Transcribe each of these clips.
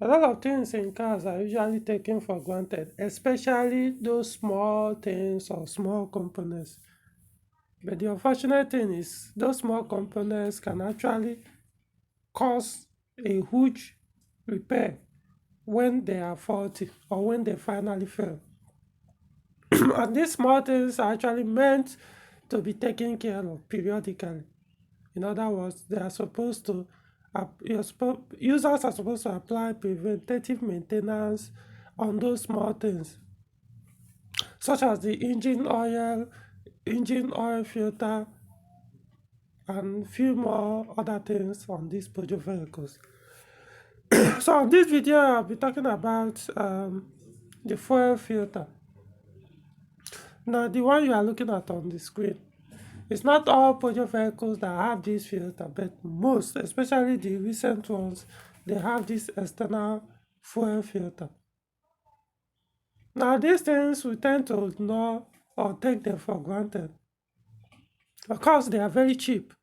A lot of things in cars are usually taken for granted, especially those small things or small components. But the unfortunate thing is, those small components can actually cause a huge repair when they are faulty or when they finally fail. And these small things are actually meant to be taken care of periodically. In other words, they are supposed to, users are supposed to apply preventative maintenance on those small things, such as the engine oil filter, and few more other things on these Peugeot vehicles. So on this video, I'll be talking about the fuel filter. Now, the one you are looking at on the screen, it's not all Peugeot vehicles that have this filter, but most, especially the recent ones, they have this external fuel filter. Now, these things we tend to ignore or take them for granted. Of course, they are very cheap,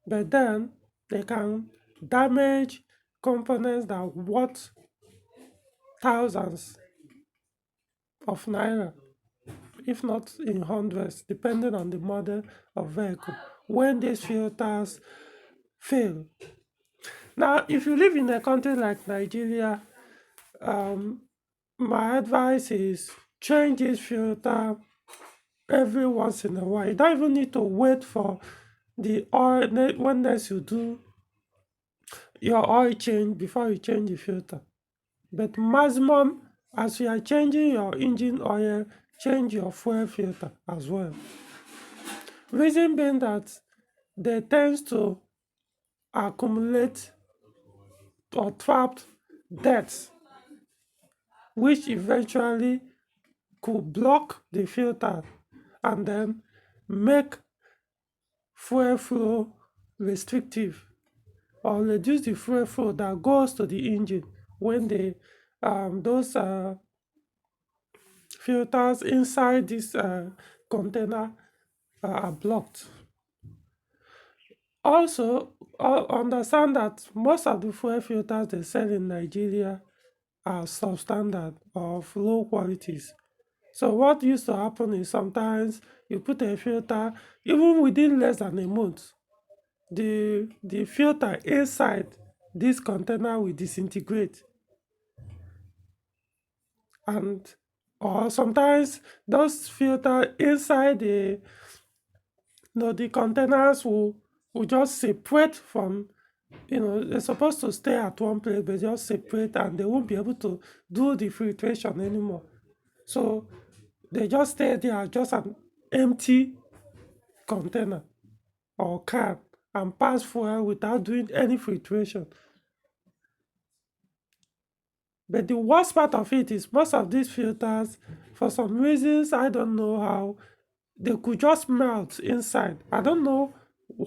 but then they can damage components that are worth thousands of naira, if not in hundreds, depending on the model of vehicle, when these filters fail. Now, if you live in a country like Nigeria, my advice is change this filter every once in a while. You don't even need to wait for the oil when next you do your oil change before you change the filter. But maximum, as you are changing your engine oil, change your fuel filter as well. Reason being that they tend to accumulate or trapped dirt, which eventually could block the filter and then make fuel flow restrictive or reduce the fuel flow that goes to the engine when those filters inside this container are blocked. Also, understand that most of the fuel filters they sell in Nigeria are substandard of low qualities. So what used to happen is sometimes you put a filter, even within less than a month, the filter inside this container will disintegrate. And or sometimes those filter inside the containers will just separate from, they're supposed to stay at one place, but just separate and they won't be able to do the filtration anymore. So they just stay there as just an empty container or can and pass fuel without doing any filtration. But the worst part of it is most of these filters, for some reasons, I don't know how, they could just melt inside. I don't know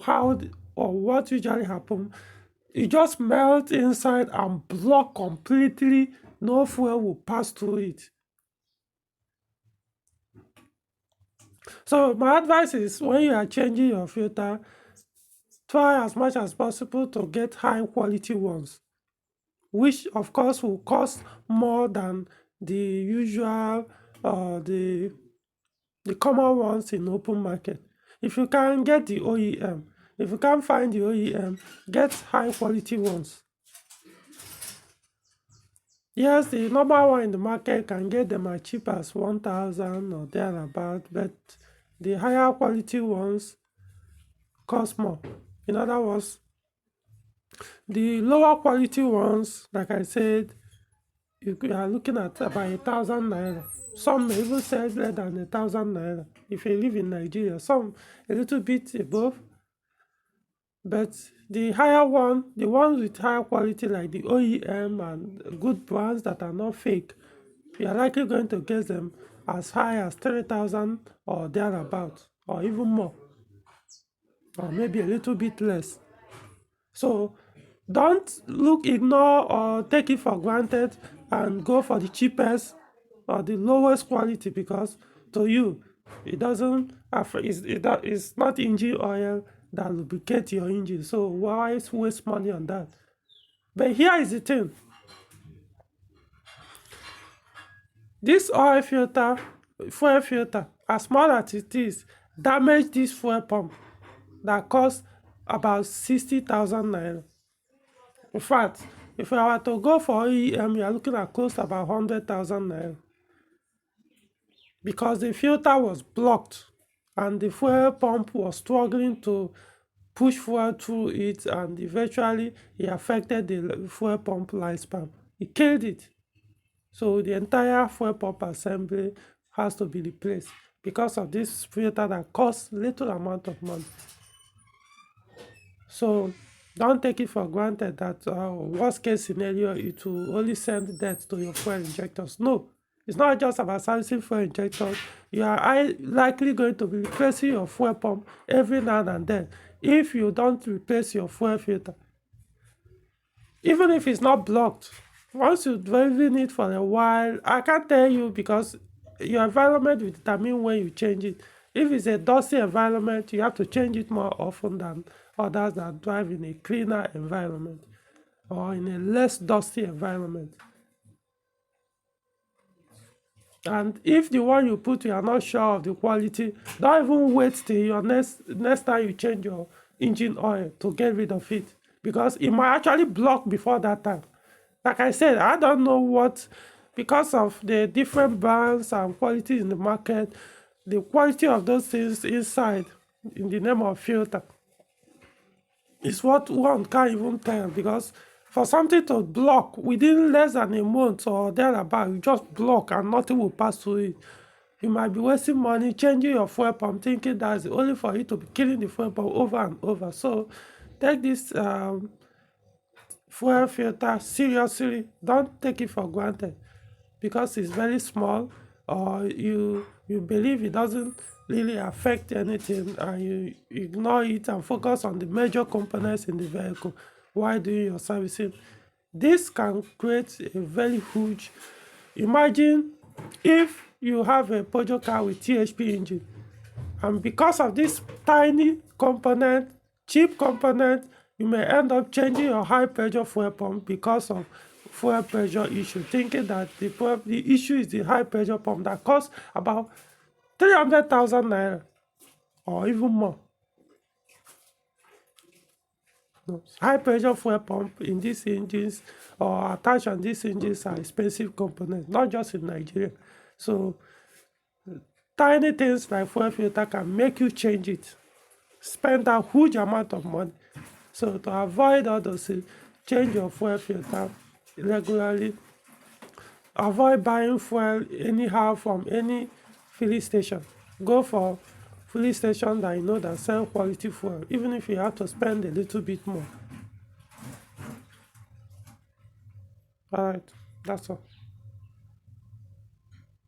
how or what usually happens. It just melt inside and block completely. No fuel will pass through it. So my advice is when you are changing your filter, try as much as possible to get high quality ones, which of course will cost more than the usual the common ones in open market. If you can get the OEM, if you can't find the OEM, get high quality ones. Yes, the normal one in the market can get them as cheap as 1,000 or thereabout, but the higher quality ones cost more. In other words, the lower quality ones, like I said, you are looking at about 1,000 naira. Some may even sell less than 1,000 naira if you live in Nigeria. Some a little bit above. But the higher one, the ones with higher quality like the OEM and good brands that are not fake, you are likely going to get them as high as 3,000 or thereabout, or even more, or maybe a little bit less. So don't ignore or take it for granted and go for the cheapest or the lowest quality, because to you it doesn't have, it's not engine oil that lubricate your engine. So why waste money on that? But here is the thing: This fuel filter, as small as it is, damage this fuel pump that cost about 60,000 naira. In fact, if I were to go for OEM, you are looking at close to about 100,000 naira, because the filter was blocked and the fuel pump was struggling to push fuel through it, and eventually it affected the fuel pump lifespan. It killed it. So the entire fuel pump assembly has to be replaced because of this filter that costs little amount of money. So don't take it for granted that worst case scenario, it will only send death to your fuel injectors. No, it's not just about servicing fuel injectors. You are likely going to be replacing your fuel pump every now and then if you don't replace your fuel filter. Even if it's not blocked, once you're driving it for a while, I can't tell you, because your environment will determine when you change it. If it's a dusty environment, you have to change it more often than others that drive in a cleaner environment or in a less dusty environment. And if the one you put, you are not sure of the quality, don't even wait till your next time you change your engine oil to get rid of it, because it might actually block before that time. Like I said, I don't know what, because of the different brands and quality in the market, the quality of those things inside in the name of filter is what one can't even tell, because for something to block within less than a month or thereabout, you just block and nothing will pass through it. You might be wasting money changing your fuel pump, thinking that's only for you to be killing the fuel pump over and over. So take this fuel filter seriously. Don't take it for granted because it's very small, or you believe it doesn't really affect anything, and you ignore it and focus on the major components in the vehicle while doing your servicing. This can create a very huge, imagine if you have a Peugeot car with THP engine, and because of this tiny component, cheap component, you may end up changing your high pressure fuel pump because of fuel pressure issue, thinking that the issue is the high pressure pump that costs about 300,000 naira or even more. No. High pressure fuel pump in these engines or attached on these engines are expensive components, not just in Nigeria. So tiny things like fuel filter can make you change it, spend a huge amount of money. So to avoid all those things, change your fuel filter regularly. Avoid buying fuel anyhow from any filling station. Go for filling station that you know that sell quality fuel, even if you have to spend a little bit more. All right, that's all.